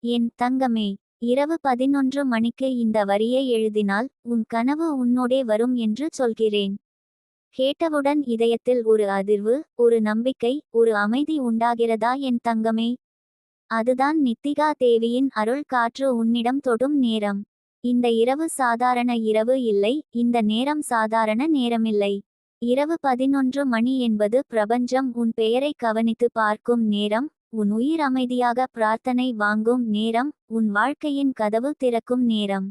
என் தங்கமே, இரவு 11 மணிக்கு இந்த வரியை எழுதினால் உன் கனவு உன்னோடே வரும் என்று சொல்கிறேன். கேட்டவுடன் இதயத்தில் ஒரு அதிர்வு, ஒரு நம்பிக்கை, ஒரு அமைதி உண்டாகிறதா என் தங்கமே? அதுதான் நித்திகா தேவியின் அருள் காற்று உன்னிடம் தொடும் நேரம். இந்த இரவு சாதாரண இரவு இல்லை, இந்த நேரம் சாதாரண நேரமில்லை. இரவு 11 மணி என்பது பிரபஞ்சம் உன் பெயரை கவனித்து பார்க்கும் நேரம், உன் உயிர் அமைதியாக பிரார்த்தனை வாங்கும் நேரம், உன் வாழ்க்கையின் கதவு திறக்கும் நேரம்.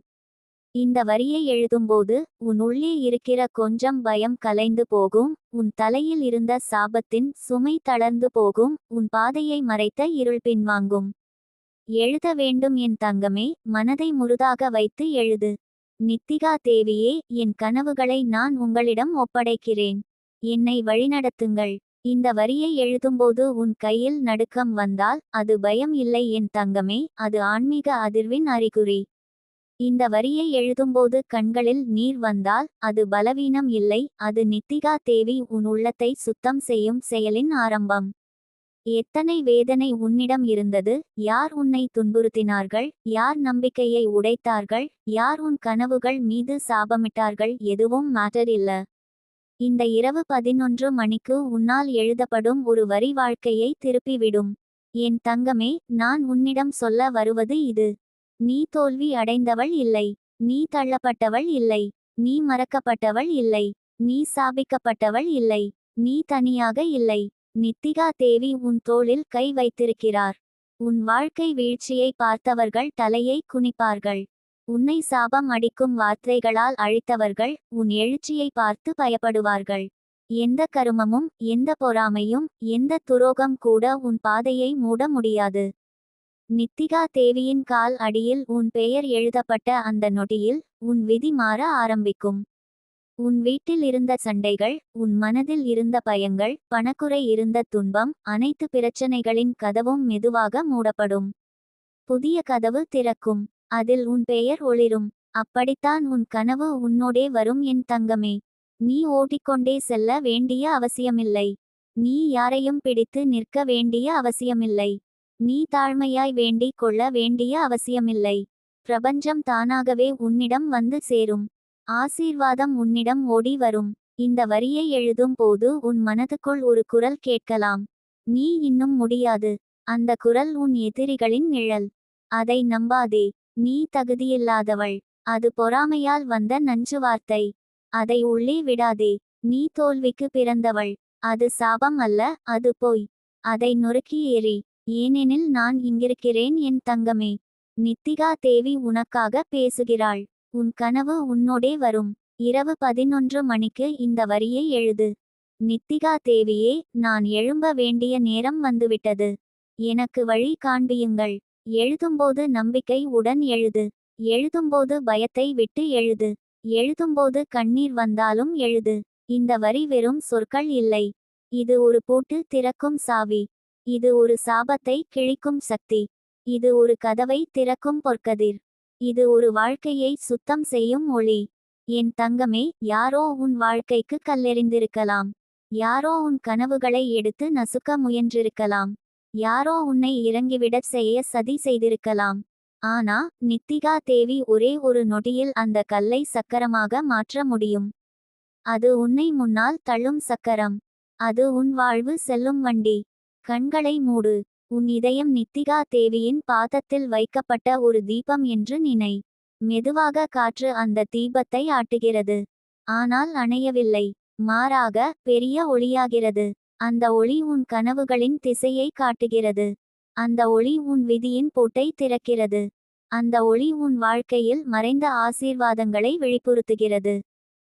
இந்த வரியை எழுதும்போது உன் உள்ளே இருக்கிற கொஞ்சம் பயம் கலைந்து போகும், உன் தலையில் இருந்த சாபத்தின் சுமை தளர்ந்து போகும், உன் பாதையை மறைத்த இருள் பின்வாங்கும். எழுத வேண்டும் என் தங்கமே, மனதை முழுதாக வைத்து எழுது. நித்திகா தேவியே, என் கனவுகளை நான் உங்களிடம் ஒப்படைக்கிறேன். என்னை வழிநடத்துங்கள். இந்த வரியை எழுதும்போது உன் கையில் நடுக்கம் வந்தால் அது பயம் இல்லை என் தங்கமே, அது ஆன்மீக அதிர்வின் அறிகுறி. இந்த வரியை எழுதும்போது கண்களில் நீர் வந்தால் அது பலவீனம் இல்லை, அது நித்திகா தேவி உன் உள்ளத்தை சுத்தம் செய்யும் செயலின் ஆரம்பம். எத்தனை வேதனை உன்னிடம் இருந்தது, யார் உன்னை துன்புறுத்தினார்கள், யார் நம்பிக்கையை உடைத்தார்கள், யார் உன் கனவுகள் மீது சாபமிட்டார்கள், எதுவும் மேட்டர் இல்ல. இந்த இரவு 11 மணிக்கு உன்னால் எழுதப்படும் ஒரு வரி வாழ்க்கையை திருப்பிவிடும். என் தங்கமே, நான் உன்னிடம் சொல்ல வருவது இது. நீ தோல்வி அடைந்தவள் இல்லை. நீ தள்ளப்பட்டவள் இல்லை. நீ மறக்கப்பட்டவள் இல்லை. நீ சாபிக்கப்பட்டவள் இல்லை. நீ தனியாக இல்லை. நித்திகா தேவி உன் தோளில் கை வைத்திருக்கிறார். உன் வாழ்க்கை வீழ்ச்சியை பார்த்தவர்கள் தலையை குனிப்பார்கள். உன்னை சாபம் அடிக்கும் வார்த்தைகளால் அழித்தவர்கள் உன் எழுச்சியை பார்த்து பயப்படுவார்கள். எந்த கருமமும், எந்த பொறாமையும், எந்த துரோகம் கூட உன் பாதையை மூட முடியாது. நித்திகா தேவியின் கால் அடியில் உன் பெயர் எழுதப்பட்ட அந்த நொடியில் உன் விதி மாற ஆரம்பிக்கும். உன் வீட்டில் இருந்த சண்டைகள், உன் மனதில் இருந்த பயங்கள், பணக்குறை இருந்த துன்பம், அனைத்து பிரச்சனைகளின் கதவும் மெதுவாக மூடப்படும். புதிய கதவு திறக்கும். அதில் உன் பெயர் ஒளிரும். அப்படித்தான் உன் கனவு உன்னோடே வரும் என் தங்கமே. நீ ஓடிக்கொண்டே செல்ல வேண்டிய அவசியமில்லை. நீ யாரையும் பிடித்து நிற்க வேண்டிய அவசியமில்லை. நீ தாழ்மையாய் வேண்டிக் கொள்ள வேண்டிய அவசியமில்லை. பிரபஞ்சம் தானாகவே உன்னிடம் வந்து சேரும். ஆசீர்வாதம் உன்னிடம் ஓடி வரும். இந்த வரியை எழுதும் போது உன் மனதுக்குள் ஒரு குரல் கேட்கலாம். நீ இன்னும் முடியாது. அந்த குரல் உன் எதிரிகளின் நிழல். அதை நம்பாதே. நீ தகுதியில்லாதவள். அது பொறாமையால் வந்த நஞ்சு வார்த்தை. அதை உள்ளே விடாதே. நீ தோல்விக்கு பிறந்தவள். அது சாபம் அல்ல, அது பொய். அதை நொறுக்கி ஏறி. ஏனெனில் நான் இங்கிருக்கிறேன் என் தங்கமே. நித்திகா தேவி உனக்காக பேசுகிறாள். உன் கனவு உன்னோடே வரும். இரவு 11 மணிக்கு இந்த வரியை எழுது. நித்திகா தேவியே, நான் எழும்ப வேண்டிய நேரம் வந்துவிட்டது. எனக்கு வழி காண்பியுங்கள். எழுதும்போது நம்பிக்கை உடன் எழுது. எழுதும்போது பயத்தை விட்டு எழுது. எழுதும்போது கண்ணீர் வந்தாலும் எழுது. இந்த வரி வெறும் சொற்கள் இல்லை. இது ஒரு பூட்டு திறக்கும் சாவி. இது ஒரு சாபத்தை கிழிக்கும் சக்தி. இது ஒரு கதவை திறக்கும் பொற்கதிர். இது ஒரு வாழ்க்கையை சுத்தம் செய்யும் ஒளி. என் தங்கமே, யாரோ உன் வாழ்க்கைக்கு கல்லெறிந்திருக்கலாம். யாரோ உன் கனவுகளை எடுத்து நசுக்க முயன்றிருக்கலாம். யாரோ உன்னை இறங்கிவிடச் செய்ய சதி செய்திருக்கலாம். ஆனா, நித்திகா தேவி ஒரே ஒரு நொடியில் அந்த கல்லை சக்கரமாக மாற்ற முடியும். அது உன்னை முன்னால் தள்ளும் சக்கரம். அது உன் வாழ்வு செல்லும் வண்டி. கண்களை மூடு. உன் இதயம் நித்திகா தேவியின் பாதத்தில் வைக்கப்பட்ட ஒரு தீபம் என்று நினை. மெதுவாக காற்று அந்த தீபத்தை ஆட்டுகிறது. ஆனால் அணையவில்லை. மாறாக பெரிய ஒளியாகிறது. அந்த ஒளி உன் கனவுகளின் திசையை காட்டுகிறது. அந்த ஒளி உன் விதியின் பூட்டை திறக்கிறது. அந்த ஒளி உன் வாழ்க்கையில் மறைந்த ஆசீர்வாதங்களை வெளிப்படுத்துகிறது.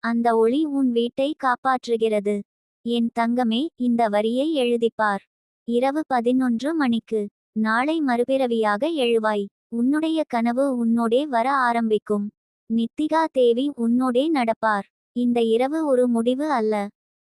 அந்த ஒளி உன் வீட்டை காப்பாற்றுகிறது. என் தங்கமே, இந்த வரியை எழுதிப்பார். இரவு 11 மணிக்கு. நாளை மறுபிறவியாக எழுவாய். உன்னுடைய கனவு உன்னோடே வர ஆரம்பிக்கும். நித்திகா தேவி உன்னோடே நடப்பார். இந்த இரவு ஒரு முடிவு அல்ல.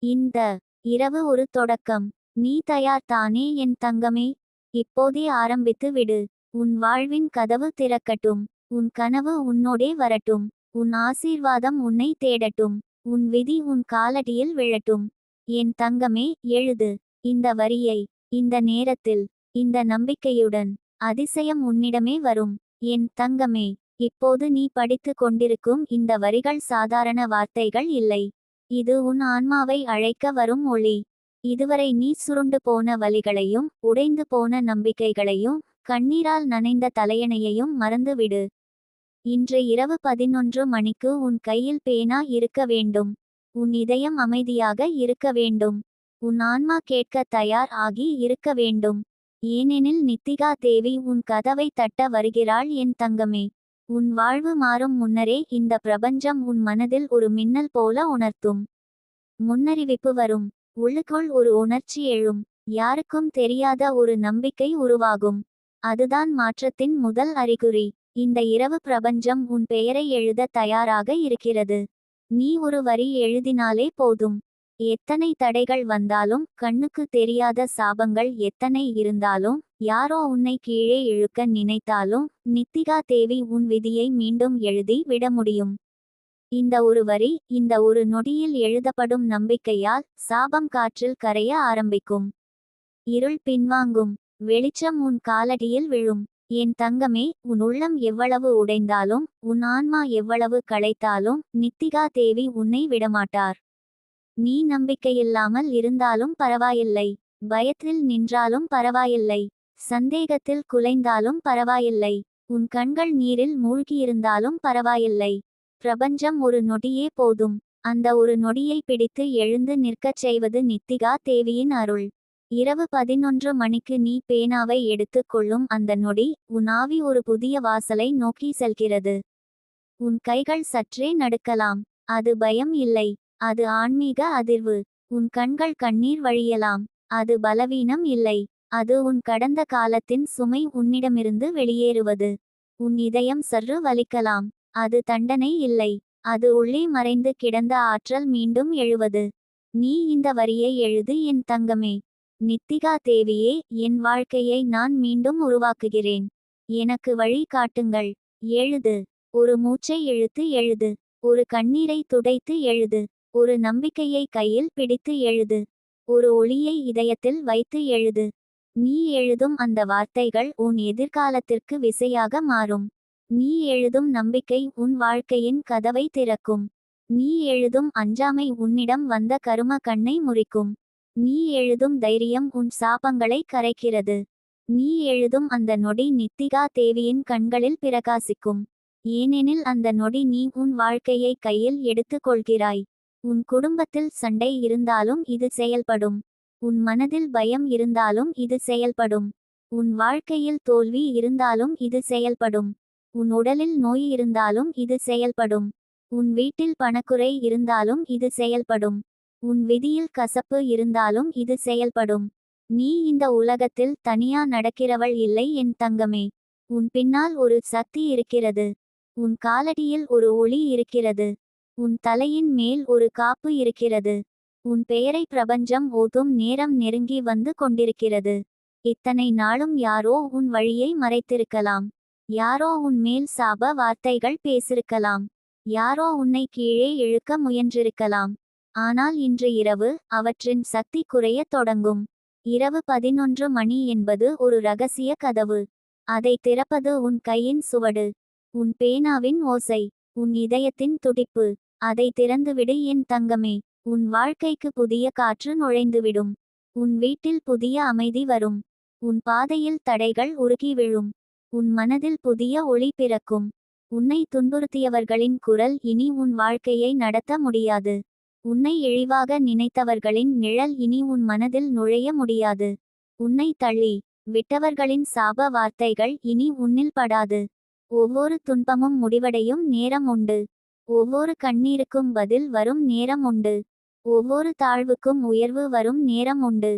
இந்த இரவு ஒரு தொடக்கம். நீ தயார் தானே என் தங்கமே? இப்போதே ஆரம்பித்து விடு. உன் வாழ்வின் கதவு திறக்கட்டும். உன் கனவு உன்னோடே வரட்டும். உன் ஆசீர்வாதம் உன்னை தேடட்டும். உன் விதி உன் காலடியில் விழட்டும். என் தங்கமே, எழுது. இந்த வரியை. இந்த நேரத்தில். இந்த நம்பிக்கையுடன். அதிசயம் உன்னிடமே வரும். என் தங்கமே, இப்போது நீ படித்து கொண்டிருக்கும் இந்த வரிகள் சாதாரண வார்த்தைகள் இல்லை. இது உன் ஆன்மாவை அழைக்க வரும் ஒளி. இதுவரை நீ சுருண்டு போன வலிகளையும் உடைந்து போன நம்பிக்கைகளையும் கண்ணீரால் நனைந்த தலையணையையும் மறந்துவிடு. இன்று இரவு 11 மணிக்கு உன் கையில் பேனா இருக்க வேண்டும். உன் இதயம் அமைதியாக இருக்க வேண்டும். உன் ஆன்மா கேட்க தயார் ஆகி இருக்க வேண்டும். ஏனெனில் நித்திகா தேவி உன் கதவை தட்ட வருகிறாள் என் தங்கமே. உன் வாழ்வு மாறும் முன்னரே இந்த பிரபஞ்சம் உன் மனதில் ஒரு மின்னல் போல உணர்த்தும். முன்னறிவிப்பு வரும். உள்ளுக்குள் ஒரு உணர்ச்சி எழும். யாருக்கும் தெரியாத ஒரு நம்பிக்கை உருவாகும். அதுதான் மாற்றத்தின் முதல் அறிகுறி. இந்த இரவு பிரபஞ்சம் உன் பெயரை எழுத தயாராக இருக்கிறது. நீ ஒரு வரி எழுதினாலே போதும். எத்தனை தடைகள் வந்தாலும், கண்ணுக்கு தெரியாத சாபங்கள் எத்தனை இருந்தாலும், யாரோ உன்னை கீழே இழுக்க நினைத்தாலும், நித்திகா தேவி உன் விதியை மீண்டும் எழுதி விட முடியும். இந்த ஒரு வரி, இந்த ஒரு நொடியில் எழுதப்படும் நம்பிக்கையால் சாபம் காற்றில் கரைய ஆரம்பிக்கும். இருள் பின்வாங்கும். வெளிச்சம் உன் காலடியில் விழும். என் தங்கமே, உன் உள்ளம் எவ்வளவு உடைந்தாலும், உன் ஆன்மா எவ்வளவு களைத்தாலும், நித்திகா தேவி உன்னை விடமாட்டார். நீ நம்பிக்கையில்லாமல் இருந்தாலும் பரவாயில்லை. பயத்தில் நின்றாலும் பரவாயில்லை. சந்தேகத்தில் குலைந்தாலும் பரவாயில்லை. உன் கண்கள் நீரில் மூழ்கியிருந்தாலும் பரவாயில்லை. பிரபஞ்சம் ஒரு நொடியே போதும். அந்த ஒரு நொடியை பிடித்து எழுந்து நிற்கச் செய்வது நித்திகா தேவியின் அருள். இரவு 11 மணிக்கு நீ பேனாவை எடுத்துக் கொள்ளும் அந்த நொடி, உன் ஆவி ஒரு புதிய வாசலை நோக்கி செல்கிறது. உன் கைகள் சற்றே நடுக்கலாம். அது பயம் இல்லை. அது ஆன்மீக அதிர்வு. உன் கண்கள் கண்ணீர் வழியலாம். அது பலவீனம் இல்லை. அது உன் கடந்த காலத்தின் சுமை உன்னிடமிருந்து வெளியேறுவது. உன் இதயம் சற்று வலிக்கலாம். அது தண்டனை இல்லை. அது உள்ளே மறைந்து கிடந்த ஆற்றல் மீண்டும் எழுவது. நீ இந்த வரியை எழுது என் தங்கமே. நித்திகா தேவியே, என் வாழ்க்கையை நான் மீண்டும் உருவாக்குகிறேன். எனக்கு வழி காட்டுங்கள். எழுது. ஒரு மூச்சை இழுத்து எழுது. ஒரு கண்ணீரை துடைத்து எழுது. ஒரு நம்பிக்கையை கையில் பிடித்து எழுது. ஒரு ஒளியை இதயத்தில் வைத்து எழுது. நீ எழுதும் அந்த வார்த்தைகள் உன் எதிர்காலத்திற்கு விசையாக மாறும். நீ எழுதும் நம்பிக்கை உன் வாழ்க்கையின் கதவை திறக்கும். நீ எழுதும் அஞ்சாமை உன்னிடம் வந்த கரும கண்ணை முறிக்கும். நீ எழுதும் தைரியம் உன் சாபங்களை கரைக்கிறது. நீ எழுதும் அந்த நொடி நித்திகா தேவியின் கண்களில் பிரகாசிக்கும். ஏனெனில் அந்த நொடி நீ உன் வாழ்க்கையை கையில் எடுத்துக் கொள்கிறாய். உன் குடும்பத்தில் சண்டை இருந்தாலும் இது செயல்படும். உன் மனதில் பயம் இருந்தாலும் இது செயல்படும். உன் வாழ்க்கையில் தோல்வி இருந்தாலும் இது செயல்படும். உன் உடலில் நோய் இருந்தாலும் இது செயல்படும். உன் வீட்டில் பணக்குறை இருந்தாலும் இது செயல்படும். உன் விதியில் கசப்பு இருந்தாலும் இது செயல்படும். நீ இந்த உலகத்தில் தனியா நடக்கிறவள் இல்லை என் தங்கமே. உன் பின்னால் ஒரு சக்தி இருக்கிறது. உன் காலடியில் ஒரு ஒளி இருக்கிறது. உன் தலையின் மேல் ஒரு காப்பு இருக்கிறது. உன் பெயரை பிரபஞ்சம் ஓதும் நேரம் நெருங்கி வந்து கொண்டிருக்கிறது. இத்தனை நாளும் யாரோ உன் வழியை மறைத்திருக்கலாம். யாரோ உன் மேல் சாப வார்த்தைகள் பேசிருக்கலாம். யாரோ உன்னை கீழே இழுக்க முயன்றிருக்கலாம். ஆனால் இன்று இரவு அவற்றின் சக்தி குறையத் தொடங்கும். இரவு 11 மணி என்பது ஒரு ரகசிய கதவு. அதை திறப்பது உன் கையின் சுவடு. உன் பேனாவின் ஓசை. உன் இதயத்தின் துடிப்பு. அதை திறந்துவிடு என் தங்கமே. உன் வாழ்க்கைக்கு புதிய காற்று நுழைந்துவிடும். உன் வீட்டில் புதிய அமைதி வரும். உன் பாதையில் தடைகள் உருகி விழும். உன் மனதில் புதிய ஒளி பிறக்கும். உன்னை துன்புறுத்தியவர்களின் குரல் இனி உன் வாழ்க்கையை நடத்த முடியாது. உன்னை இழிவாக நினைத்தவர்களின் நிழல் இனி உன் மனதில் நுழைய முடியாது. உன்னை தள்ளி விட்டவர்களின் சாப வார்த்தைகள் இனி உன்னில் படாது. ஒவ்வொரு துன்பமும் முடிவடையும் நேரம் உண்டு. ஒவ்வொரு கண்ணீருக்கும் பதில் வரும் நேரம் உண்டு. ஒவ்வொரு தாழ்வுக்கும் உயர்வு வரும் நேரம் உண்டு.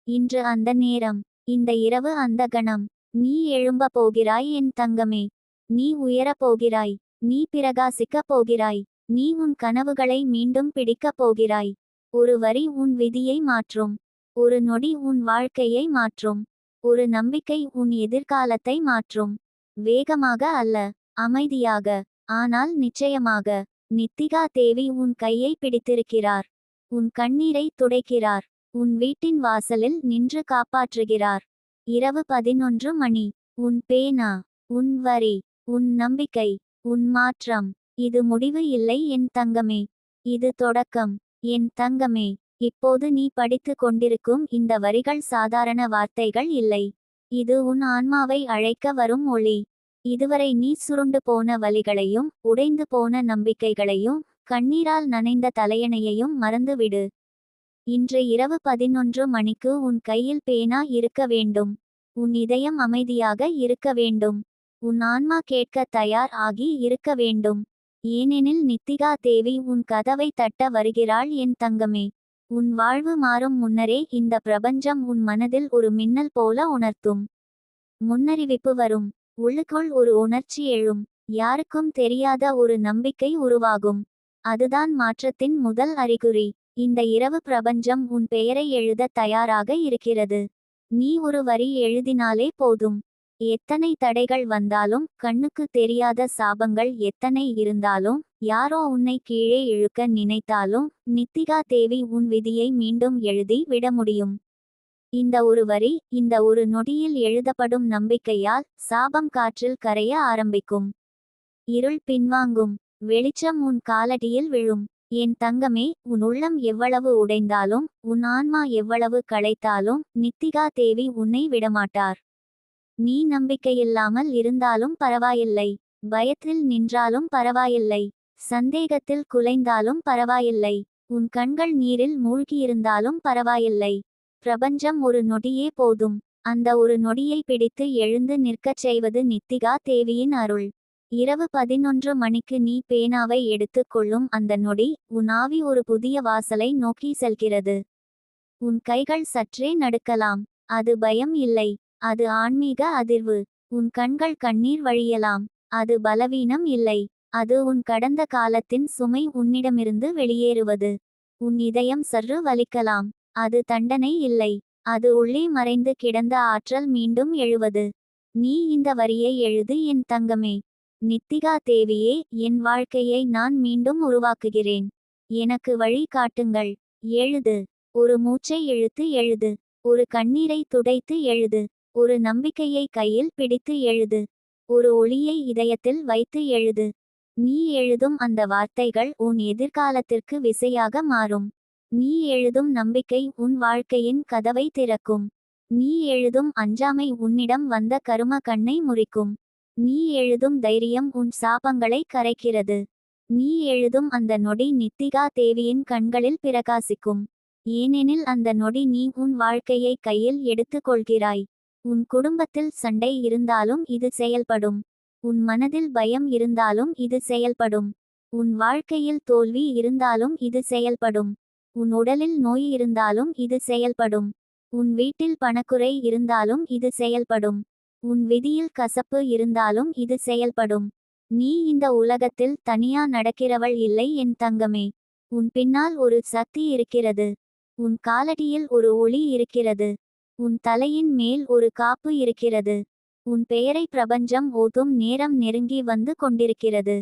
இன்று அந்த நேரம். இந்த இரவு அந்த கணம். நீ எழும்ப போகிறாய் என் தங்கமே. நீ உயரப் போகிறாய். நீ பிரகாசிக்கப் போகிறாய். நீ உன் கனவுகளை மீண்டும் பிடிக்கப் போகிறாய். ஒரு வரி உன் விதியை மாற்றும். ஒரு நொடி உன் வாழ்க்கையை மாற்றும். ஒரு நம்பிக்கை உன் எதிர்காலத்தை மாற்றும். வேகமாக அல்ல, அமைதியாக, ஆனால் நிச்சயமாக. நித்திகா தேவி உன் கையை பிடித்திருக்கிறார். உன் கண்ணீரை துடைக்கிறார். உன் வீட்டின் வாசலில் நின்று காப்பாற்றுகிறார். இரவு 11 மணி. உன் பேனா, உன் வரி, உன் நம்பிக்கை, உன் மாற்றம். இது முடிவு இல்லை என் தங்கமே. இது தொடக்கம். என் தங்கமே, இப்போது நீ படித்து கொண்டிருக்கும் இந்த வரிகள் சாதாரண வார்த்தைகள் இல்லை. இது உன் ஆன்மாவை அழைக்க வரும் ஒளி. இதுவரை நீ சுருண்டு போன வலிகளையும் உடைந்து போன நம்பிக்கைகளையும் கண்ணீரால் நனைந்த தலையணையையும் மறந்துவிடு. இன்று இரவு 11 மணிக்கு உன் கையில் பேனா இருக்க வேண்டும். உன் இதயம் அமைதியாக இருக்க வேண்டும். உன் ஆன்மா கேட்க தயார் ஆகி இருக்க வேண்டும். ஏனெனில் நித்திகா தேவி உன் கதவை தட்ட வருகிறாள் என் தங்கமே. உன் வாழ்வு மாறும் முன்னரே இந்த பிரபஞ்சம் உன் மனதில் ஒரு மின்னல் போல உணர்த்தும். முன்னறிவிப்பு வரும். உள்ளுக்குள் ஒரு உணர்ச்சி எழும். யாருக்கும் தெரியாத ஒரு நம்பிக்கை உருவாகும். அதுதான் மாற்றத்தின் முதல் அறிகுறி. இந்த இரவு பிரபஞ்சம் உன் பெயரை எழுத தயாராக இருக்கிறது. நீ ஒரு வரி எழுதினாலே போதும். எத்தனை தடைகள் வந்தாலும், கண்ணுக்கு தெரியாத சாபங்கள் எத்தனை இருந்தாலும், யாரோ உன்னை கீழே இழுக்க நினைத்தாலும், நித்திகா தேவி உன் விதியை மீண்டும் எழுதி விட முடியும். இந்த ஒரு வரி, இந்த ஒரு நொடியில் எழுதப்படும் நம்பிக்கையால் சாபம் காற்றில் கரைய ஆரம்பிக்கும். இருள் பின்வாங்கும். வெளிச்சம் உன் காலடியில் விழும். என் தங்கமே, உன் உள்ளம் எவ்வளவு உடைந்தாலும், உன் ஆன்மா எவ்வளவு களைத்தாலும், நித்திகா தேவி உன்னை விடமாட்டார். நீ நம்பிக்கையில்லாமல் இருந்தாலும் பரவாயில்லை. பயத்தில் நின்றாலும் பரவாயில்லை. சந்தேகத்தில் குலைந்தாலும் பரவாயில்லை. உன் கண்கள் நீரில் மூழ்கியிருந்தாலும் பரவாயில்லை. பிரபஞ்சம் ஒரு நொடியே போதும். அந்த ஒரு நொடியை பிடித்து எழுந்து நிற்கச் செய்வது நித்திகா தேவியின் அருள். இரவு 11 மணிக்கு நீ பேனாவை எடுத்துக் கொள்ளும் அந்த நொடி, உன் ஆவி ஒரு புதிய வாசலை நோக்கி செல்கிறது. உன் கைகள் சற்றே நடுக்கலாம். அது பயம் இல்லை. அது ஆன்மீக அதிர்வு. உன் கண்கள் கண்ணீர் வழியலாம். அது பலவீனம் இல்லை. அது உன் கடந்த காலத்தின் சுமை உன்னிடமிருந்து வெளியேறுவது. உன் இதயம் சற்று வலிக்கலாம். அது தண்டனை இல்லை. அது உள்ளே மறைந்து கிடந்த ஆற்றல் மீண்டும் எழுவது. நீ இந்த வரியை எழுது என் தங்கமே. நித்திகா தேவியே, என் வாழ்க்கையை நான் மீண்டும் உருவாக்குகிறேன். எனக்கு வழி காட்டுங்கள். எழுது. ஒரு மூச்சை இழுத்து எழுது. ஒரு கண்ணீரை துடைத்து எழுது. ஒரு நம்பிக்கையை கையில் பிடித்து எழுது. ஒரு ஒளியை இதயத்தில் வைத்து எழுது. நீ எழுதும் அந்த வார்த்தைகள் உன் எதிர்காலத்திற்கு விசையாக மாறும். நீ எழுதும் நம்பிக்கை உன் வாழ்க்கையின் கதவை திறக்கும். நீ எழுதும் அஞ்சாமை உன்னிடம் வந்த கரும கண்ணை முறிக்கும். நீ எழுதும் தைரியம் உன் சாபங்களை கரைக்கிறது. நீ எழுதும் அந்த நொடி நித்திகா தேவியின் கண்களில் பிரகாசிக்கும். ஏனெனில் அந்த நொடி நீ உன் வாழ்க்கையை கையில் எடுத்து கொள்கிறாய். உன் குடும்பத்தில் சண்டை இருந்தாலும் இது செயல்படும். உன் மனதில் பயம் இருந்தாலும் இது செயல்படும். உன் வாழ்க்கையில் தோல்வி இருந்தாலும் இது செயல்படும். உன் உடலில் நோய் இருந்தாலும் இது செயல்படும். உன் வீட்டில் பணக்குறை இருந்தாலும் இது செயல்படும். உன் விதியில் கசப்பு இருந்தாலும் இது செயல்படும். நீ இந்த உலகத்தில் தனியா நடக்கிறவள் இல்லை என் தங்கமே. உன் பின்னால் ஒரு சக்தி இருக்கிறது. உன் காலடியில் ஒரு ஒளி இருக்கிறது. உன் தலையின் மேல் ஒரு காப்பு இருக்கிறது. உன் பெயரை பிரபஞ்சம் ஓதும் நேரம் நெருங்கி வந்து கொண்டிருக்கிறது.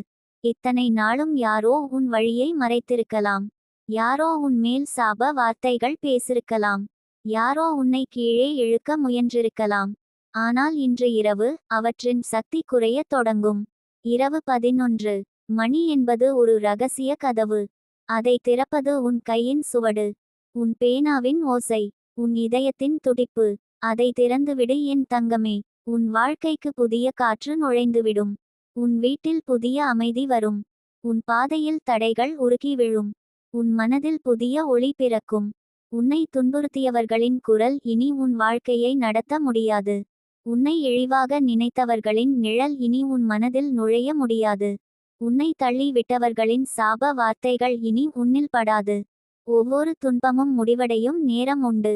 இத்தனை நாளும் யாரோ உன் வழியை மறைத்திருக்கலாம். யாரோ உன் மேல் சாப வார்த்தைகள் பேசிருக்கலாம். யாரோ உன்னை கீழே இழுக்க முயன்றிருக்கலாம். ஆனால் இன்று இரவு அவற்றின் சக்தி குறையத் தொடங்கும். இரவு 11 மணி என்பது ஒரு இரகசிய கதவு. அதை திறப்பது உன் கையின் சுவடு. உன் பேனாவின் ஓசை. உன் இதயத்தின் துடிப்பு. அதை திறந்துவிடு என் தங்கமே. உன் வாழ்க்கைக்கு புதிய காற்று நுழைந்துவிடும். உன் வீட்டில் புதிய அமைதி வரும். உன் பாதையில் தடைகள் உருகி விழும். உன் மனதில் புதிய ஒளி பிறக்கும். உன்னை துன்புறுத்தியவர்களின் குரல் இனி உன் வாழ்க்கையை நடத்த முடியாது. உன்னை இழிவாக நினைத்தவர்களின் நிழல் இனி உன் மனதில் நுழைய முடியாது. உன்னை தள்ளி விட்டவர்களின் சாப வார்த்தைகள் இனி உன்னில் படாது. ஒவ்வொரு துன்பமும் முடிவடையும் நேரம் உண்டு.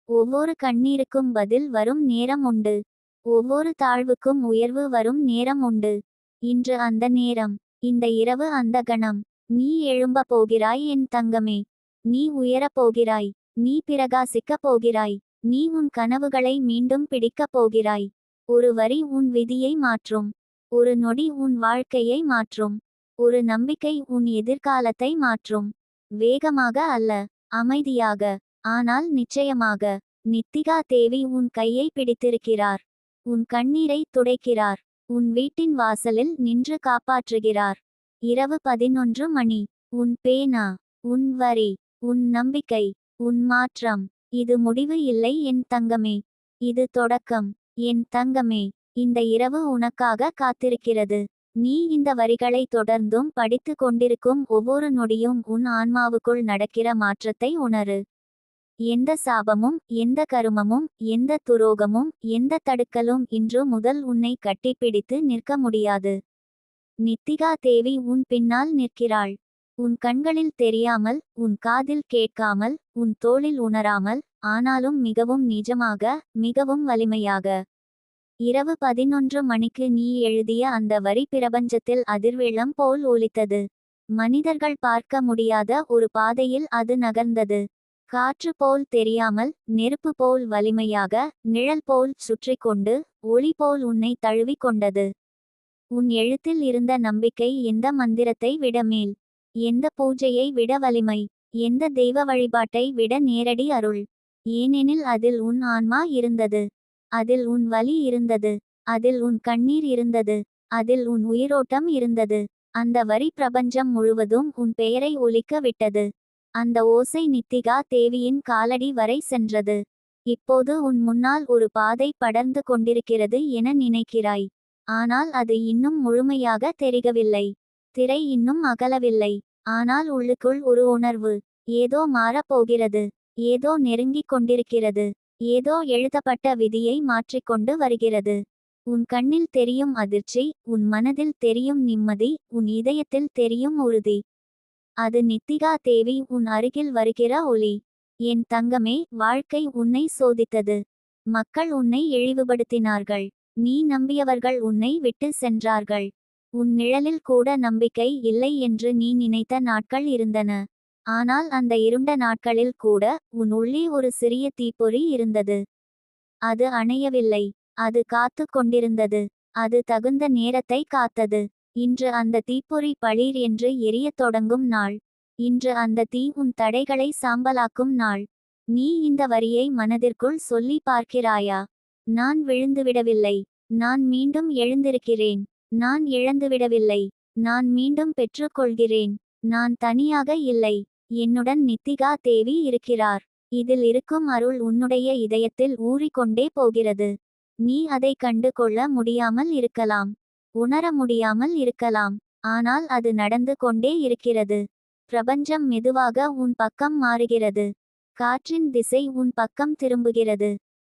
ஒவ்வொரு கண்ணீருக்கும் பதில் வரும் நேரம் உண்டு. ஒவ்வொரு தாழ்வுக்கும் உயர்வு வரும் நேரம் உண்டு. இன்று அந்த நேரம். இந்த இரவு அந்த கணம். நீ எழும்ப போகிறாய் என் தங்கமே. நீ உயரப் போகிறாய். நீ பிரகாசிக்கப் போகிறாய். நீ உன் கனவுகளை மீண்டும் பிடிக்கப் போகிறாய். ஒரு வரி உன் விதியை மாற்றும். ஒரு நொடி உன் வாழ்க்கையை மாற்றும். ஒரு நம்பிக்கை உன் எதிர்காலத்தை மாற்றும். வேகமாக அல்ல, அமைதியாக, ஆனால் நிச்சயமாக. நித்திகா தேவி உன் கையை பிடித்திருக்கிறார். உன் கண்ணீரை துடைக்கிறார். உன் வீட்டின் வாசலில் நின்று காப்பாற்றுகிறார். இரவு 11 மணி. உன் பேனா, உன் வரி, உன் நம்பிக்கை, உன் மாற்றம். இது முடிவு இல்லை என் தங்கமே. இது தொடக்கம். என் தங்கமே, இந்த இரவு உனக்காக காத்திருக்கிறது. நீ இந்த வரிகளை தொடர்ந்தும் படித்து கொண்டிருக்கும் ஒவ்வொரு நொடியும் உன் ஆன்மாவுக்குள் நடக்கிற மாற்றத்தை உணரு. எந்த சாபமும், எந்த கருமமும், எந்த துரோகமும், எந்த தடுக்கலும் இன்று முதல் உன்னை கட்டிப்பிடித்து நிற்க முடியாது. நித்திகா தேவி உன் பின்னால் நிற்கிறாள். உன் கண்களில் தெரியாமல், உன் காதில் கேட்காமல், உன் தோளில் உணராமல், ஆனாலும் மிகவும் நிஜமாக, மிகவும் வலிமையாக. இரவு 11 மணிக்கு நீ எழுதிய அந்த வரி பிரபஞ்சத்தில் அதிர்வெள்ளம் போல் ஒலித்தது. மனிதர்கள் பார்க்க முடியாத ஒரு பாதையில் அது நகர்ந்தது. காற்று போல் தெரியாமல், நெருப்பு போல் வலிமையாக, நிழல் போல் சுற்றி கொண்டு, ஒளி போல் உன்னை தழுவி கொண்டது. உன் எழுத்தில் இருந்த நம்பிக்கை எந்த மந்திரத்தை விட மேல். எந்த பூஜையை விட வலிமை. எந்த தெய்வ வழிபாட்டை விட நேரடி அருள். ஏனெனில் அதில் உன் ஆன்மா இருந்தது. அதில் உன் வலி இருந்தது. அதில் உன் கண்ணீர் இருந்தது. அதில் உன் உயிரோட்டம் இருந்தது. அந்த வரி பிரபஞ்சம் முழுவதும் உன் பெயரை ஒலிக்க விட்டது. அந்த ஓசை நித்திகா தேவியின் காலடி வரை சென்றது. இப்போது உன் முன்னால் ஒரு பாதை படர்ந்து கொண்டிருக்கிறது என நினைக்கிறாய். ஆனால் அது இன்னும் முழுமையாக தெரிகவில்லை. திரை இன்னும் அகலவில்லை. ஆனால் உள்ளுக்குள் ஒரு உணர்வு. ஏதோ மாறப்போகிறது. ஏதோ நெருங்கிக் கொண்டிருக்கிறது. ஏதோ எழுதப்பட்ட விதியை மாற்றிக்கொண்டு வருகிறது. உன் கண்ணில் தெரியும் அதிர்ச்சி, உன் மனதில் தெரியும் நிம்மதி, உன் இதயத்தில் தெரியும் உறுதி. அது நித்திகா தேவி உன் அருகில் வருகிற ஒளி. என் தங்கமே, வாழ்க்கை உன்னை சோதித்தது. மக்கள் உன்னை இழிவுபடுத்தினார்கள். நீ நம்பியவர்கள் உன்னை விட்டு சென்றார்கள். உன் நிழலில் கூட நம்பிக்கை இல்லை என்று நீ நினைத்த நாட்கள் இருந்தன. ஆனால் அந்த இருண்ட நாட்களில் கூட உன் உள்ளே ஒரு சிறிய தீப்பொறி இருந்தது. அது அணையவில்லை. அது காத்து கொண்டிருந்தது. அது தகுந்த நேரத்தை காத்தது. இன்று அந்த தீப்பொறி பளீர் என்று எரியத் தொடங்கும் நாள். இன்று அந்த தீ உன் தடைகளை சாம்பலாக்கும் நாள். நீ இந்த வரியை மனதிற்குள் சொல்லி பார்க்கிறாயா? நான் விழுந்துவிடவில்லை. நான் மீண்டும் எழுந்திருக்கிறேன். நான் இழந்துவிடவில்லை. நான் மீண்டும் பெற்றுக்கொள்கிறேன். நான் தனியாக இல்லை. என்னுடன் நித்திகா தேவி இருக்கிறார். இதில் இருக்கும் அருள் உன்னுடைய இதயத்தில் ஊறிக்கொண்டே போகிறது. நீ அதை கண்டு கொள்ள முடியாமல் இருக்கலாம். உணர முடியாமல் இருக்கலாம். ஆனால் அது நடந்து கொண்டே இருக்கிறது. பிரபஞ்சம் மெதுவாக உன் பக்கம் மாறுகிறது. காற்றின் திசை உன் பக்கம் திரும்புகிறது.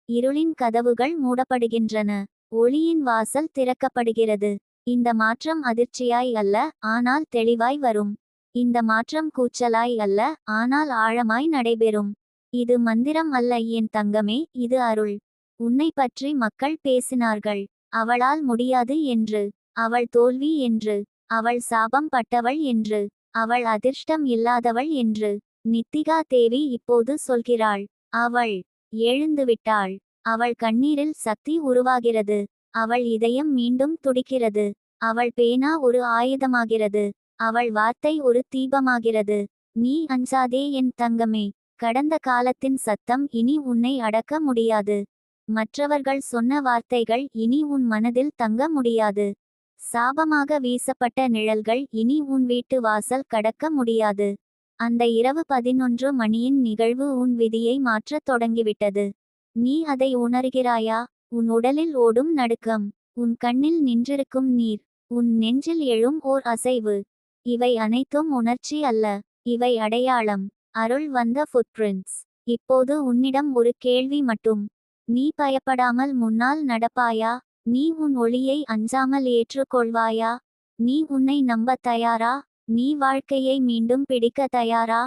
இருளின் கதவுகள் மூடப்படுகின்றன. ஒளியின் வாசல் திறக்கப்படுகிறது. இந்த மாற்றம் அதிர்ச்சியாய் அல்ல, ஆனால் தெளிவாய் வரும். இந்த மாற்றம் கூச்சலாய் அல்ல, ஆனால் ஆழமாய் நடைபெறும். இது மந்திரம் அல்ல என் தங்கமே, இது அருள். உன்னை பற்றி மக்கள் பேசினார்கள். அவளால் முடியாது என்று. அவள் தோல்வி என்று. அவள் சாபம் பட்டவள் என்று. அவள் அதிர்ஷ்டம் இல்லாதவள் என்று. நித்திகா தேவி இப்போது சொல்கிறாள். அவள் எழுந்துவிட்டாள். அவள் கண்ணீரில் சக்தி உருவாகிறது. அவள் இதயம் மீண்டும் துடிக்கிறது. அவள் பேனா ஒரு ஆயுதமாகிறது. அவள் வார்த்தை ஒரு தீபமாகிறது. நீ அஞ்சாதே என் தங்கமே. கடந்த காலத்தின் சத்தம் இனி உன்னை அடக்க முடியாது. மற்றவர்கள் சொன்ன வார்த்தைகள் இனி உன் மனதில் தங்க முடியாது. சாபமாக வீசப்பட்ட நிழல்கள் இனி உன் வீட்டு வாசல் கடக்க முடியாது. அந்த இரவு 11 மணியின் நிகழ்வு உன் விதியை மாற்றத் தொடங்கிவிட்டது. நீ அதை உணர்கிறாயா? உன் உடலில் ஓடும் நடுக்கம். உன் கண்ணில் நின்றிருக்கும் நீர். உன் நெஞ்சில் எழும் ஓர் அசைவு. இவை அனைத்தும் உணர்ச்சி அல்ல. இவை அடையாளம். அருள் வந்த ஃபுட்பிரிண்ட்ஸ். இப்போது உன்னிடம் ஒரு கேள்வி மட்டும். நீ பயப்படாமல் முன்னால் நடப்பாயா? நீ உன் ஒளியை அஞ்சாமல் ஏற்றுக்கொள்வாயா? நீ உன்னை நம்பத் தயாரா? நீ வாழ்க்கையை மீண்டும் பிடிக்க தயாரா?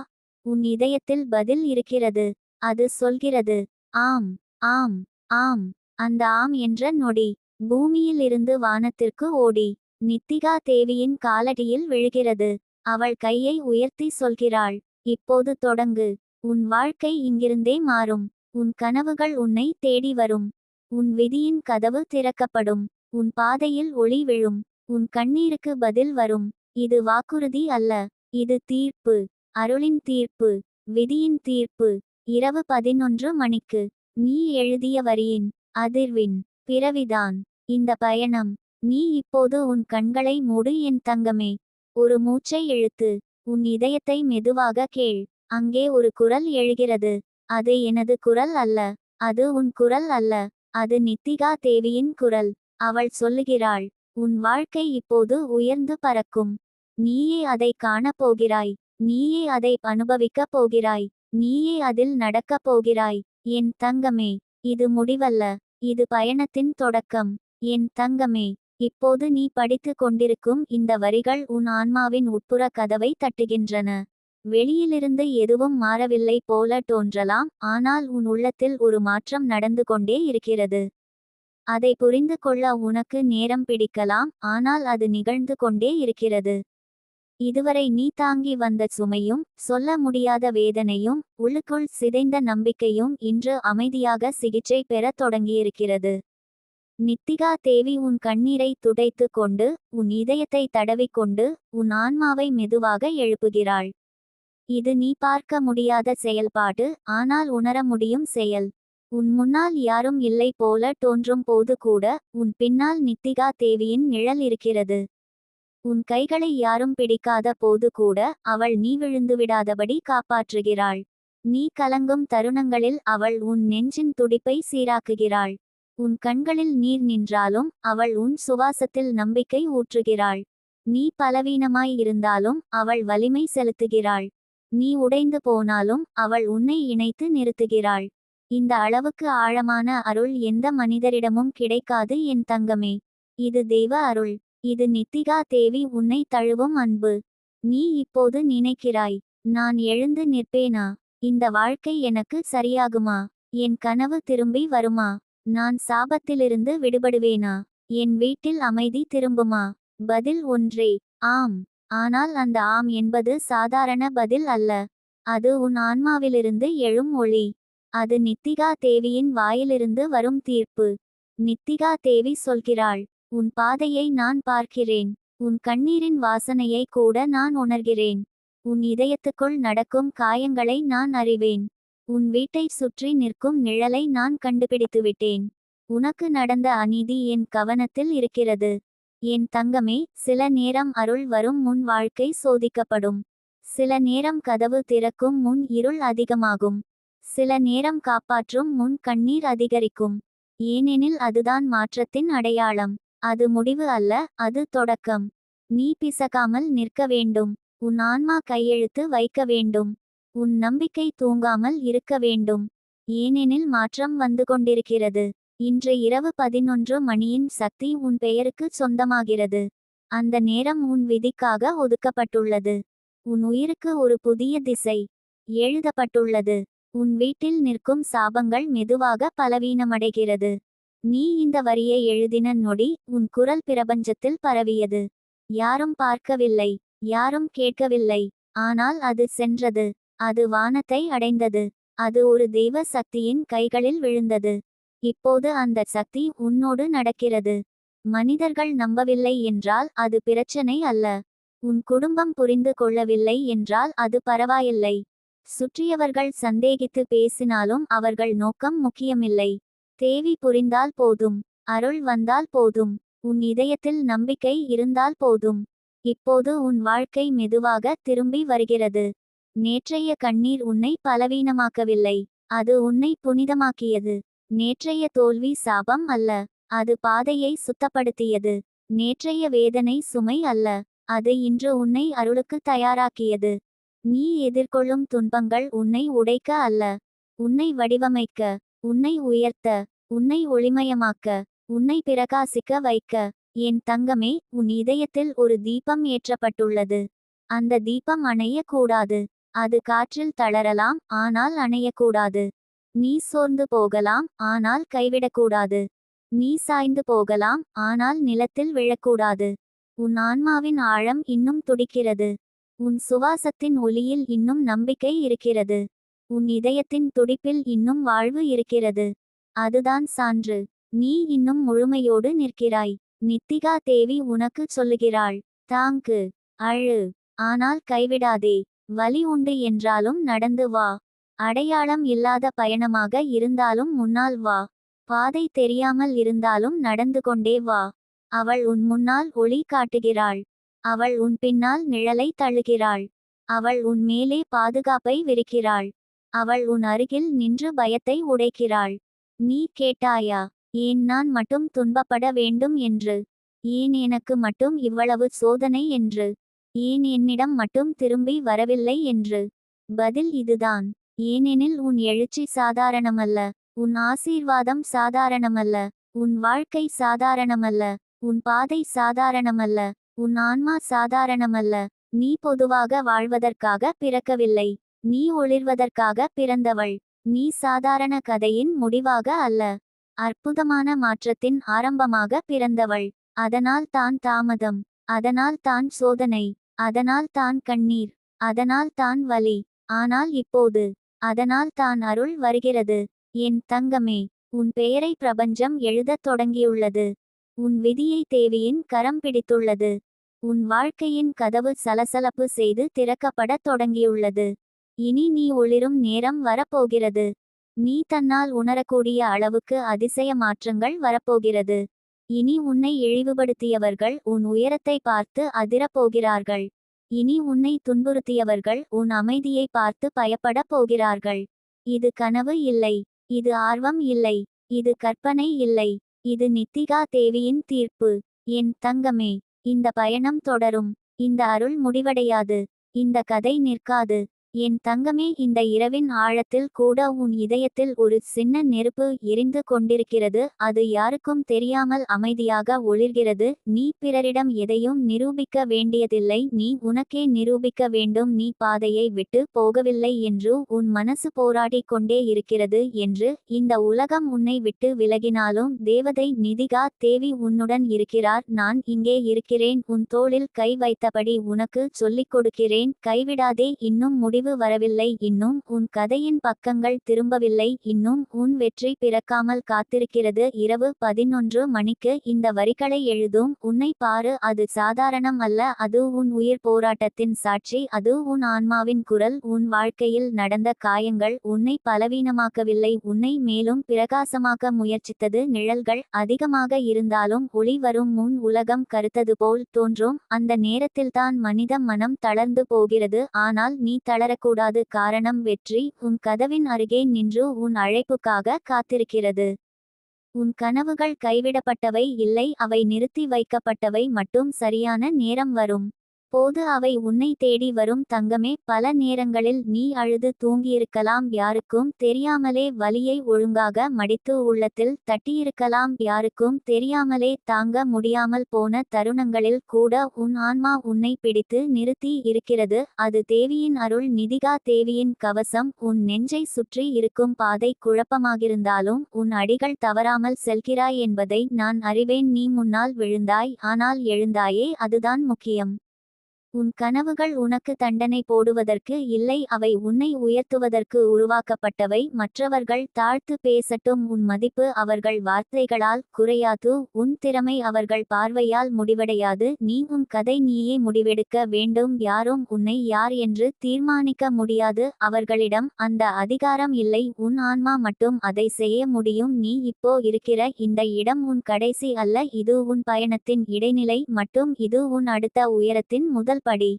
உன் இதயத்தில் பதில் இருக்கிறது. அது சொல்கிறது ஆம், ஆம், ஆம். அந்த ஆம் என்ற நொடி பூமியில் இருந்து வானத்திற்கு ஓடி நித்திகா தேவியின் காலடியில் விழுகிறது. அவள் கையை உயர்த்தி சொல்கிறாள், இப்போது தொடங்கு. உன் வாழ்க்கை இங்கிருந்தே மாறும். உன் கனவுகள் உன்னை தேடி வரும். உன் விதியின் கதவு திறக்கப்படும். உன் பாதையில் ஒளி விழும். உன் கண்ணீருக்கு பதில் வரும். இது வாக்குறுதி அல்ல. இது தீர்ப்பு. அருளின் தீர்ப்பு. விதியின் தீர்ப்பு. இரவு 11 மணிக்கு. நீ எழுதிய வரியின் அதிர்வின் பிறவிதான் இந்த பயணம். நீ இப்போது உன் கண்களை மூடு என் தங்கமே. ஒரு மூச்சை இழுத்து உன் இதயத்தை மெதுவாக கேள். அங்கே ஒரு குரல் எழுகிறது. அது எனது குரல் அல்ல. அது உன் குரல் அல்ல. அது நித்திகா தேவியின் குரல். அவள் சொல்லுகிறாள், உன் வாழ்க்கை இப்போது உயர்ந்து பறக்கும். நீயே அதை காணப் போகிறாய். நீயே அதை அனுபவிக்கப் போகிறாய். நீயே அதில் நடக்கப் போகிறாய். என் தங்கமே, இது முடிவல்ல. இது பயணத்தின் தொடக்கம். என் தங்கமே, இப்போது நீ படித்து கொண்டிருக்கும் இந்த வரிகள் உன் ஆன்மாவின் உட்புற கதவை தட்டுகின்றன. வெளியிலிருந்து எதுவும் மாறவில்லை போல தோன்றலாம், ஆனால் உன் உள்ளத்தில் ஒரு மாற்றம் நடந்து கொண்டே இருக்கிறது. அதை புரிந்து கொள்ள உனக்கு நேரம் பிடிக்கலாம், ஆனால் அது நிகழ்ந்து கொண்டே இருக்கிறது. இதுவரை நீ தாங்கி வந்த சுமையும், சொல்ல முடியாத வேதனையும், உள்ளுக்குள் சிதைந்த நம்பிக்கையும் இன்று அமைதியாக சிகிச்சை பெறத் தொடங்கியிருக்கிறது. நித்திகா தேவி உன் கண்ணீரை துடைத்து கொண்டு, உன் இதயத்தை தடவிக்கொண்டு, உன் ஆன்மாவை மெதுவாக எழுப்புகிறாள். இது நீ பார்க்க முடியாத செயல்பாடு, ஆனால் உணர முடியும் செயல். உன் முன்னால் யாரும் இல்லை போல தோன்றும் போது கூட, உன் பின்னால் நித்திகா தேவியின் நிழல் இருக்கிறது. உன் கைகளை யாரும் பிடிக்காத போது கூட, அவள் நீ விழுந்துவிடாதபடி காப்பாற்றுகிறாள். நீ கலங்கும் தருணங்களில் அவள் உன் நெஞ்சின் துடிப்பை சீராக்குகிறாள். உன் கண்களில் நீர் நின்றாலும், அவள் உன் சுவாசத்தில் நம்பிக்கை ஊற்றுகிறாள். நீ பலவீனமாய் இருந்தாலும், அவள் வலிமை செலுத்துகிறாள். நீ உடைந்து போனாலும், அவள் உன்னை இணைத்து நிறுத்துகிறாள். இந்த அளவுக்கு ஆழமான அருள் எந்த மனிதரிடமும் கிடைக்காது என் தங்கமே. இது தெய்வ அருள். இது நித்திகா தேவி உன்னை தழுவும் அன்பு. நீ இப்போது நினைக்கிறாய், நான் எழுந்து நிற்பேனா? இந்த வாழ்க்கை எனக்கு சரியாகுமா? என் கனவு திரும்பி வருமா? நான் சாபத்திலிருந்து விடுபடுவேனா? என் வீட்டில் அமைதி திரும்புமா? பதில் ஒன்றே, ஆம். ஆனால் அந்த ஆம் என்பது சாதாரண பதில் அல்ல. அது உன் ஆன்மாவிலிருந்து எழும் ஒளி. அது நித்திகா தேவியின் வாயிலிருந்து வரும் தீர்ப்பு. நித்திகா தேவி சொல்கிறாள், உன் பாதையை நான் பார்க்கிறேன். உன் கண்ணீரின் வாசனையை கூட நான் உணர்கிறேன். உன் இதயத்துக்குள் நடக்கும் காயங்களை நான் அறிவேன். உன் வீட்டை சுற்றி நிற்கும் நிழலை நான் கண்டுபிடித்துவிட்டேன். உனக்கு நடந்த அநீதி என் கவனத்தில் இருக்கிறது. என் தங்கமே, சில நேரம் அருள் வரும் முன் வாழ்க்கை சோதிக்கப்படும். சில நேரம் கதவு திறக்கும் முன் இருள் அதிகமாகும். சில நேரம் காப்பாற்றும் முன் கண்ணீர் அதிகரிக்கும். ஏனெனில் அதுதான் மாற்றத்தின் அடையாளம். அது முடிவு அல்ல, அது தொடக்கம். நீ பிசகாமல் நிற்க வேண்டும். உன் ஆன்மா கையெழுத்து வைக்க வேண்டும். உன் நம்பிக்கை தூங்காமல் இருக்க வேண்டும். ஏனெனில் மாற்றம் வந்து கொண்டிருக்கிறது. இன்று இரவு 11 மணியின் சக்தி உன் பெயருக்கு சொந்தமாகிறது. அந்த நேரம் உன் விதிக்காக ஒதுக்கப்பட்டுள்ளது. உன் உயிருக்கு ஒரு புதிய திசை எழுதப்பட்டுள்ளது. உன் வீட்டில் நிற்கும் சாபங்கள் மெதுவாக பலவீனமடைகிறது. நீ இந்த வரியை எழுதின நொடி, உன் குரல் பிரபஞ்சத்தில் பரவியது. யாரும் பார்க்கவில்லை, யாரும் கேட்கவில்லை. ஆனால் அது சென்றது. அது வானத்தை அடைந்தது. அது ஒரு தெய்வ சக்தியின் கைகளில் விழுந்தது. இப்போது அந்த சக்தி உன்னோடு நடக்கிறது. மனிதர்கள் நம்பவில்லை என்றால் அது பிரச்சனை அல்ல. உன் குடும்பம் புரிந்து கொள்ளவில்லை என்றால் அது பரவாயில்லை. சுற்றியவர்கள் சந்தேகித்து பேசினாலும் அவர்கள் நோக்கம் முக்கியமில்லை. தேவி புரிந்தால் போதும். அருள் வந்தால் போதும். உன் இதயத்தில் நம்பிக்கை இருந்தால் போதும். இப்போது உன் வாழ்க்கை மெதுவாக திரும்பி வருகிறது. நேற்றைய கண்ணீர் உன்னை பலவீனமாக்கவில்லை. அது உன்னை புனிதமாக்கியது. நேற்றைய தோல்வி சாபம் அல்ல. அது பாதையை சுத்தப்படுத்தியது. நேற்றைய வேதனை சுமை அல்ல. அது இன்று உன்னை அருளுக்கு தயாராக்கியது. நீ எதிர்கொள்ளும் துன்பங்கள் உன்னை உடைக்க அல்ல, உன்னை வடிவமைக்க, உன்னை உயர்த்த, உன்னை ஒளிமயமாக்க, உன்னை பிரகாசிக்க வைக்க. என் தங்கமே, உன் இதயத்தில் ஒரு தீபம் ஏற்றப்பட்டுள்ளது. அந்த தீபம் அணையக்கூடாது. அது காற்றில் தளரலாம், ஆனால் அணையக்கூடாது. நீ சோர்ந்து போகலாம், ஆனால் கைவிடக்கூடாது. நீ சாய்ந்து போகலாம், ஆனால் நிலத்தில் விழக்கூடாது. உன் ஆன்மாவின் ஆழம் இன்னும் துடிக்கிறது. உன் சுவாசத்தின் ஒலியில் இன்னும் நம்பிக்கை இருக்கிறது. உன் இதயத்தின் துடிப்பில் இன்னும் வாழ்வு இருக்கிறது. அதுதான் சான்று. நீ இன்னும் முழுமையோடு நிற்கிறாய். நித்திகா தேவி உனக்கு சொல்லுகிறாள், தாங்கு, அழு, ஆனால் கைவிடாதே. வலி உண்டு என்றாலும் நடந்து வா. அடையாளம் இல்லாத பயணமாக இருந்தாலும் முன்னால் வா. பாதை தெரியாமல் இருந்தாலும் நடந்து கொண்டே வா. அவள் உன் முன்னால் ஒளி காட்டுகிறாள். அவள் உன் பின்னால் நிழலை தள்ளுகிறாள். அவள் உன் மேலே பாதுகாப்பை விரிக்கிறாள். அவள் உன் அருகில் நின்று பயத்தை உடைக்கிறாள். நீ கேட்டாயா, ஏன் நான் மட்டும் துன்பப்பட வேண்டும் என்று? ஏன் எனக்கு மட்டும் இவ்வளவு சோதனை என்று? ஏன் என்னிடம் மட்டும் திரும்பி வரவில்லை என்று? பதில் இதுதான். ஏனெனில் உன் எழுச்சி சாதாரணமல்ல. உன் ஆசீர்வாதம் சாதாரணமல்ல. உன் வாழ்க்கை சாதாரணமல்ல. உன் பாதை சாதாரணமல்ல. உன் ஆன்மா சாதாரணமல்ல. நீ பொதுவாக வாழ்வதற்காக பிறக்கவில்லை. நீ ஒளிர்வதற்காக பிறந்தவள். நீ சாதாரண கதையின் முடிவாக அல்ல, அற்புதமான மாற்றத்தின் ஆரம்பமாக பிறந்தவள். அதனால் தான் தாமதம். அதனால் தான் சோதனை. அதனால் தான் கண்ணீர். அதனால் தான் வலி. ஆனால் இப்போது அதனால் தான் அருள் வருகிறது. என் தங்கமே, உன் பெயரை பிரபஞ்சம் எழுதத் தொடங்கியுள்ளது. உன் விதியை தேவியின் கரம் பிடித்துள்ளது. உன் வாழ்க்கையின் கதவு சலசலப்பு செய்து திறக்கப்படத் தொடங்கியுள்ளது. இனி நீ ஒளிரும் நேரம் வரப்போகிறது. நீ தன்னால் உணரக்கூடிய அளவுக்கு அதிசய மாற்றங்கள் வரப்போகிறது. இனி உன்னை இழிவுபடுத்தியவர்கள் உன் உயரத்தை பார்த்து அதிரப் போகிறார்கள். இனி உன்னை துன்புறுத்தியவர்கள் உன் அமைதியை பார்த்து பயப்படப் போகிறார்கள். இது கனவு இல்லை. இது ஆர்வம் இல்லை. இது கற்பனை இல்லை. இது நித்திகா தேவியின் தீர்ப்பு. என் தங்கமே, இந்த பயணம் தொடரும். இந்த அருள் முடிவடையாது. இந்த கதை நிற்காது. என் தங்கமே, இந்த இரவின் ஆழத்தில் கூட உன் இதயத்தில் ஒரு சின்ன நெருப்பு எரிந்து கொண்டிருக்கிறது. அது யாருக்கும் தெரியாமல் அமைதியாக ஒளிர்கிறது. நீ பிறரிடம் எதையும் நிரூபிக்க வேண்டியதில்லை. நீ உனக்கே நிரூபிக்க வேண்டும். நீ பாதையை விட்டு போகவில்லை என்று உன் மனசு போராடிக் கொண்டே இருக்கிறது என்று. இந்த உலகம் உன்னை விட்டு விலகினாலும் தேவதை நிதிகா தேவி உன்னுடன் இருக்கிறார். நான் இங்கே இருக்கிறேன். உன் தோளில் கை வைத்தபடி உனக்கு சொல்லிக் கொடுக்கிறேன். கைவிடாதே. இன்னும் முடிவு வரவில்லை. இன்னும் உன் கதையின் பக்கங்கள் திரும்பவில்லை. இன்னும் உன் வெற்றி பிறக்காமல் காத்திருக்கிறது. இரவு 11 மணிக்கு இந்த வரிகளை எழுதும் உன்னை பாரு. அது சாதாரணம் அல்ல. அது உன் உயிர் போராட்டத்தின் சாட்சி. அது உன் ஆன்மாவின் குரல். உன் வாழ்க்கையில் நடந்த காயங்கள் உன்னை பலவீனமாக்கவில்லை, உன்னை மேலும் பிரகாசமாக்க முயற்சித்தது. நிழல்கள் அதிகமாக இருந்தாலும் ஒளி வரும் முன் உலகம் கருத்தது போல் தோன்றும். அந்த நேரத்தில்தான் மனித மனம் தளர்ந்து போகிறது. ஆனால் நீ தளரக்கூடாது. காரணம் வெற்றி உன் கதவின் அருகே நின்று உன் அழைப்புக்காக காத்திருக்கிறது. உன் கனவுகள் கைவிடப்பட்டவை இல்லை, அவை நிறுத்தி வைக்கப்பட்டவை மட்டும். சரியான நேரம் வரும் போது அவை உன்னை தேடி வரும். தங்கமே, பல நேரங்களில் நீ அழுது தூங்கியிருக்கலாம். யாருக்கும் தெரியாமலே வலியை ஒழுங்காக மடித்து உள்ளத்தில் தட்டியிருக்கலாம். யாருக்கும் தெரியாமலே தாங்க முடியாமல் போன தருணங்களில் கூட உன் ஆன்மா உன்னை பிடித்து நிறுத்தி இருக்கிறது. அது தேவியின் அருள். நிதிகா தேவியின் கவசம். உன் நெஞ்சை சுற்றி இருக்கும் பாதை குழப்பமாகிருந்தாலும் உன் அடிகள் தவறாமல் செல்கிறாய் என்பதை நான் அறிவேன். நீ முன்னால் விழுந்தாய், ஆனால் எழுந்தாயே, அதுதான் முக்கியம். உன் கனவுகள் உனக்கு தண்டனை போடுவதற்கு இல்லை, அவை உன்னை உயர்த்துவதற்கு உருவாக்கப்பட்டவை. மற்றவர்கள் தாழ்த்து பேசட்டும், உன் மதிப்பு அவர்கள் வார்த்தைகளால் குறையாது. உன் திறமை அவர்கள் பார்வையால் முடிவடையாது. நீ உன் கதை நீயே முடிவெடுக்க வேண்டும். யாரும் உன்னை யார் என்று தீர்மானிக்க முடியாது. அவர்களிடம் அந்த அதிகாரம் இல்லை. உன் ஆன்மா மட்டும் அதை செய்ய முடியும். நீ இப்போ இருக்கிற இந்த இடம் உன் கடைசி அல்ல. இது உன் பயணத்தின் இடைநிலை மட்டும். இது உன் அடுத்த உயரத்தின் முதல் படி.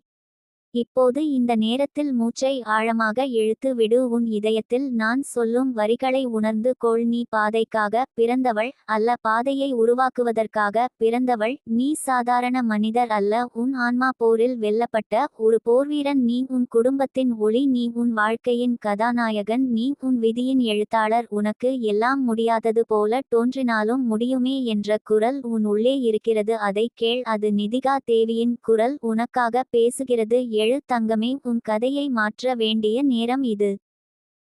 இப்போது இந்த நேரத்தில் மூச்சை ஆழமாக இழுத்து விடு. உன் இதயத்தில் நான் சொல்லும் வரிகளை உணர்ந்து கொள். நீ பாதைக்காக பிறந்தவள் அல்ல, பாதையை உருவாக்குவதற்காக பிறந்தவள். நீ சாதாரண மனிதர் அல்ல, உன் ஆன்மா போரில் வெல்லப்பட்ட ஒரு போர்வீரன். நீ உன் குடும்பத்தின் ஒளி. நீ உன் வாழ்க்கையின் கதாநாயகன். நீ உன் விதியின் எழுத்தாளர். உனக்கு எல்லாம் முடியாதது போல தோன்றினாலும் முடியுமே என்ற குரல் உன் உள்ளே இருக்கிறது. அதை கேள். அது நிதிகா தேவியின் குரல் உனக்காக பேசுகிறது. எழு தங்கமே, உன் கதையை மாற்ற வேண்டிய நேரம் இது.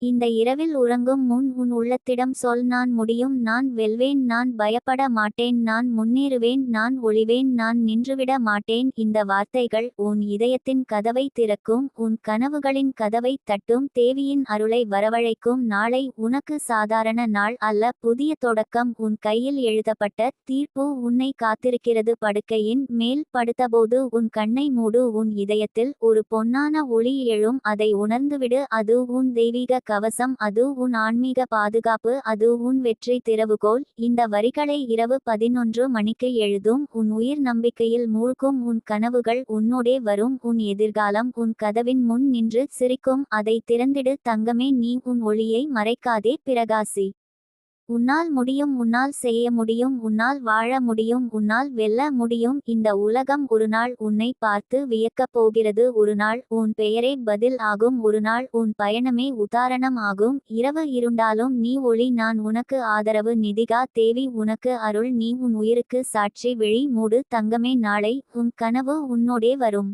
இந்த இரவில் உறங்கும் முன் உன் உள்ளத்திடம் சொல், நான் முடியும், நான் வெல்வேன், நான் பயப்பட மாட்டேன், நான் முன்னேறுவேன், நான் ஒளிவேன், நான் நின்றுவிட மாட்டேன். இந்த வார்த்தைகள் உன் இதயத்தின் கதவை திறக்கும், உன் கனவுகளின் கதவை தட்டும், தேவியின் அருளை வரவழைக்கும். நாளை உனக்கு சாதாரண நாள் அல்ல, புதிய தொடக்கம். உன் கையில் எழுதப்பட்ட தீர்ப்பு உன்னை காத்திருக்கிறது. படுக்கையின் மேல் படுத்தபோது உன் கண்ணை மூடு. உன் இதயத்தில் ஒரு பொன்னான ஒளி எழும். அதை உணர்ந்துவிடு. அது உன் தெய்வீக கவசம், அது உன் ஆன்மீக பாதுகாப்பு, அது உன் வெற்றி திறவுகோல். இந்த வரிகளை இரவு 11 மணிக்கு எழுதும். உன் உயிர் நம்பிக்கையில் மூழ்கும். உன் கனவுகள் உன்னோடே வரும். உன் எதிர்காலம் உன் கதவின் முன் நின்று சிரிக்கும். அதை திறந்திடு தங்கமே, நீ உன் ஒளியை மறைக்காதே, பிரகாசி. உன்னால் முடியும், உன்னால் செய்ய முடியும், உன்னால் வாழ முடியும், உன்னால் வெல்ல முடியும். இந்த உலகம் ஒருநாள் உன்னை பார்த்து வியக்கப் போகிறது. ஒருநாள் உன் பெயரே பதில் ஆகும். ஒருநாள் உன் பயணமே உதாரணம் ஆகும். இரவு இருண்டாலும் நீ ஒளி, நான் உனக்கு ஆதரவு. நிதிகா தேவி உனக்கு அருள், நீ உன் உயிருக்கு சாட்சி. விழி மூடு தங்கமே, நாளை உன் கனவு உன்னோடே வரும்.